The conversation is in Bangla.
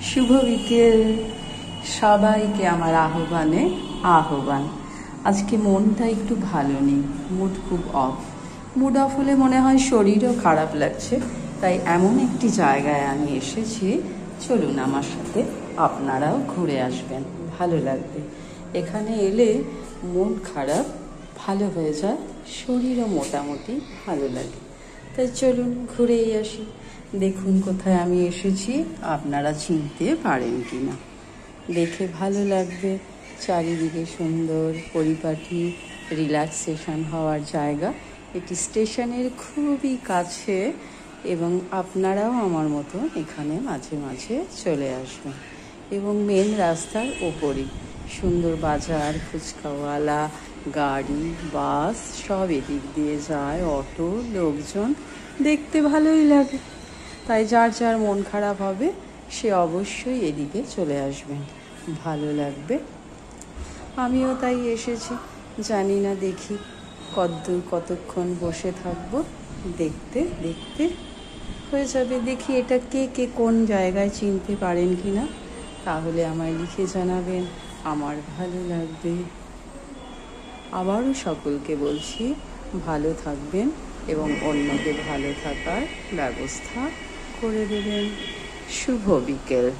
শুভ বিকেল সবাইকে আমার আহ্বান। আজকে মনটা একটু ভালো নেই, মুড খুব অফ। মুড অফ হলে মনে হয় শরীরও খারাপ লাগছে, তাই এমন একটি জায়গায় আমি এসেছি। চলুন আমার সাথে, আপনারাও ঘুরে আসবেন, ভালো লাগবে। এখানে এলে মন খারাপ ভালো হয়ে যায়, শরীরও মোটামুটি ভালো লাগে। তাই চলুন ঘুরেই আসি। দেখুন কোথায় আমি এসেছি, আপনারা চিনতে পারেন কি না। দেখে ভালো লাগবে। চারিদিকে সুন্দর পরিপাটি, রিল্যাক্সেশন হওয়ার জায়গা। এটি স্টেশনের খুবই কাছে এবং আপনারাও আমার মতো এখানে মাঝে মাঝে চলে আসবেন। এবং মেন রাস্তার ওপরই সুন্দর বাজার, ফুচকাওয়ালা, গাড়ি, বাস সব এদিক দিয়ে যায়, অটো, লোকজন, দেখতে ভালোই লাগে। তাই যার যার মন খারাপ হবে সে অবশ্যই এদিকে চলে আসবেন, ভালো লাগবে। আমিও তাই এসেছি, জানি না দেখি কতক্ষণ বসে থাকবো। দেখতে দেখতে হয়ে যাবে। দেখি এটা কে কে কোন জায়গায় চিনতে পারেন কি না, তাহলে আমায় লিখে জানাবেন, আমার ভালো লাগবে। আবারও সকলকে বলছি, ভালো থাকবেন এবং অন্যকে ভালো থাকার ব্যবস্থা করে দেবেন। শুভ বিকেল।